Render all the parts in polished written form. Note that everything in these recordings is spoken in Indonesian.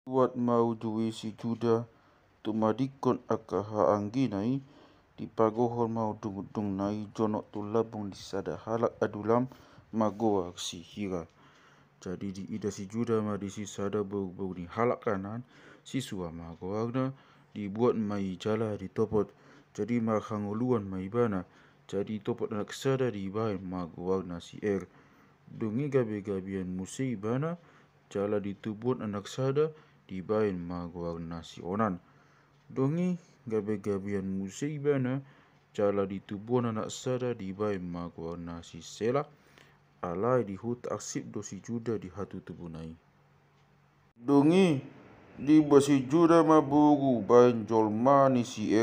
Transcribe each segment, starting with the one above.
Buat mau duwe si Juda tumadikon aka haangginay di pagohon mau dung nai jonok tu labung di sada halak adulam magoak si hira. Jadi di ida si Juda ma di si sada bau di halak kanan si sua magoak na dibuat mai jala di topot. Jadi mahanguluan mai bana. Jadi topot anak sada di bahan magoak na si Dungi gabi-gabian musei bana jala ditubun anak sada di bain magoak nasi onan. Dongi gabi-gabian musei bana jala ditubun anak sada di bain magoak nasi sela alai di hut aksip dosi Juda di hatu tubunai. Dongi di basi Juda maburu bain jolmani si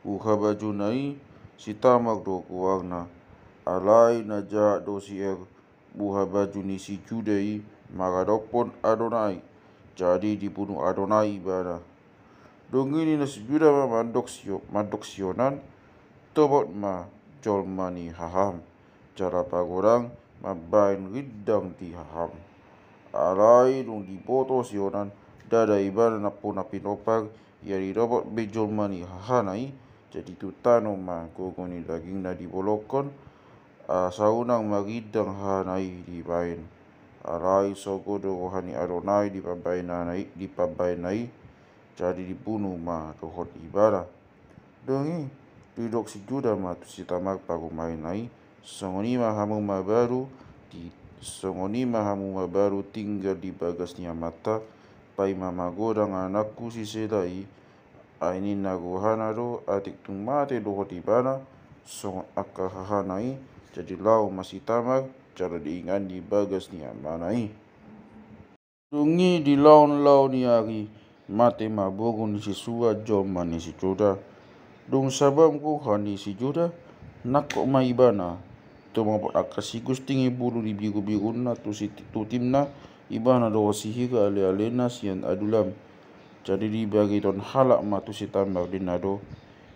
uhabajunai si tamak do kuagna alai naja dosi buha baju ni si Judai magadopon Adonai. Jadi dibunuh Adonai bana. Dongini na si Juda ma mandoksionan tobot ma jolmani haham. Cara pagorang mabain ridang ti haham. Alai dong dipoto sionan dada ibana na pinopag yari robot be jolmani hahanai. Jadi tutano ma kogoni daging na dibolokon saunang magidang hanai di bain. Alai sogodo rohani Adonai dipabainai jadi dibunuh ma rohot ibara. Dongi duduk si Juda ma tu si tamak pagumainai songonima hamu baru tinggal di bagasnya mata pai mama godang anakku si selai aini nagohana do atik tumate rohot ibara songon akka hahanai jadi lau masih tamak cara diingan di bagas ni amanai. Dungi di laun ni ari mate mabogun si sua jom mani si Juda. Dung sabam ku hani si Juda nakok maibana. Tumapot akasigus tinggi bulu di biru na tu timna ibana do si hira ale-alena sian adulam. Jadi dibagi ton halak ma tu si tambak dinado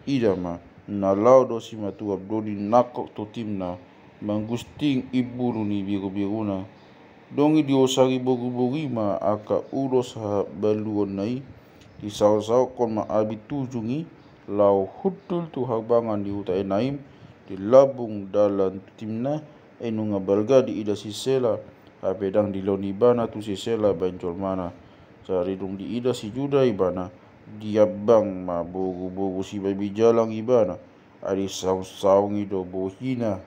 idama nalau do si matu abdoli nakok tu timna manggusting iburu ni biru-biruna. Dongi diosari bogu-bogi ma aka ulos ha baluon nai di sao-sao kon ma abi tujungi lau hutul tu habangan di hutai naim di labung dalan timna enunga balga di ida sisela habedang di loni bana tu sisela bancol mana cari dong di ida si Juda ibana diabang ma bogu-bogu si babi jalang ibana adi saung-saungi do bohina.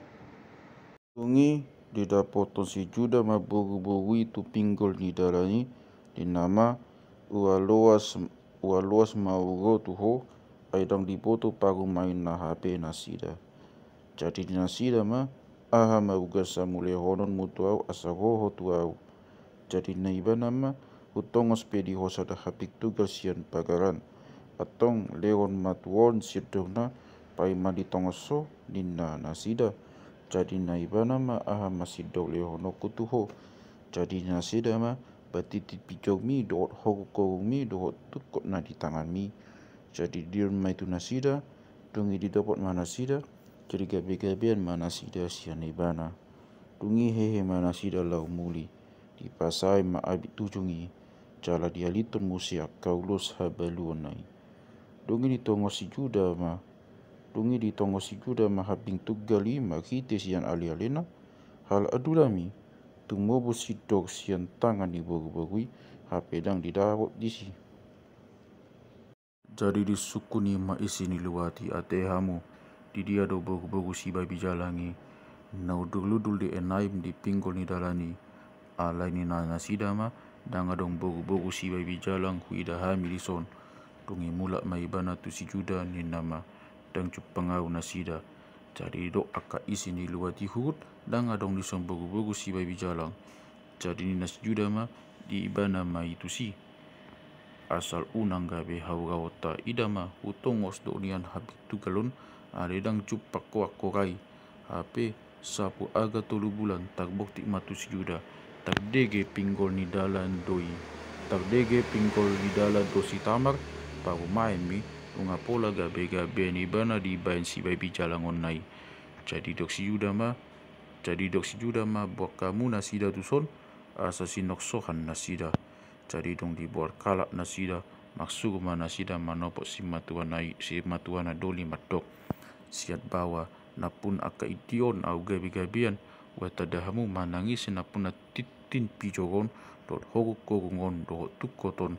Dungi didapoton si Juda mabogu-bogu itu pinggol ni dalani dinama ualoas maugo tuho aidang dipoto pagu main na HP nasida. Jadi di nasida ma aha maugasa mule honon mutuau asagoho tuau. Jadi na iba nama utongos pedi hosada hapik tugal sian pagaran atong leon matuon sirdohna pai mandi tongoso dinna nasida. Jadi na iba nama aha masidok lehono kutuho. Jadi nasida ma batitit pijog mi doot hoko mi doot tukot na di tangan mi. Jadi dir mai tu nasida dungi didapot mana sida jadi gabi-gabian mana sida sian ibana. Dungi hehe mana sida lau muli dipasai ma abit tujungi jala dialiton musia kaulos habaluonai. Dungi ditongo si Juda ma habing tugali makite sian ali-alena hal adulami tumobo sidok sian tangan di bogu-bogui hapedang didawot disi. Jadi disukuni ma isi ni luati ate hamu di dia do bogu-bogu si babi jalangi naudul-ludul di enaim di pinggol ni dalani alai ni nana sida ma danga dong bogu-bogu si babi jalang huida hami dison dungi mulak maibana tu si Juda ni nama dang cupangau nasida. Jadi do aka isi ni luati hut danga dong dison bogu-bogu si babi jalang. Jadi ni nas Juda ma di ibana ma itu si asal unang gabe hau-gawata idama utongos do nian habik tugalon aledang cupak koak korai hape sapu aga 3 bulan tak bukti matu si Juda tak dege pinggol ni dalan doi tak dege pinggol ni dalan dosi tamar paru main mi unga pola gabe-gabe ni bana di bain si babi jalangon nai. Jadi dok si Juda ma buat kamu nasida tuson asasin noksohan nasida. jadi dong dibuat kalak nasida maksuma nasida manopok si matuana doli matok siat bawa napun aka idion au gabi-gabian watadahamu manangis napun titin pijogon dot hogo kogongon do tukoton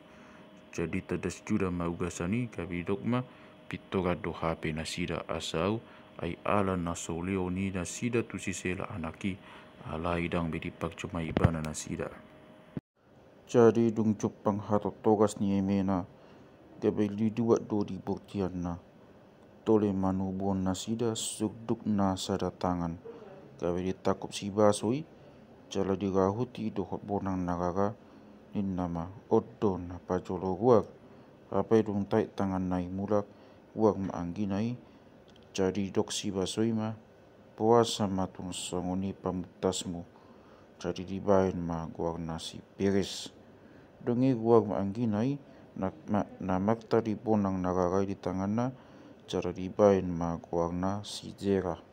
jadi tadas juda maugasani gabi dogma pitoga do hape nasida asau ai ala nasoleo ni nasida tusisela anaki ala idang bedipak cuma ibana nasida. Jadi dung cupang hato togas ni emena gabi lidua do di buktianna tole manubon nasida sugduk na sada tangan gabi ditakup si basoi jala dirahuti dohot bonang nagaga nin nama odon pajolo guak apa dung tai tangan nai mulak guak maangginai jadi dok si basoi ma puasa matung songoni pamutasmu jadi dibain ma guak nasi beres dongi guak maangginai na makta di bonang nagagai di tanganna cara dibain ma guak na si jera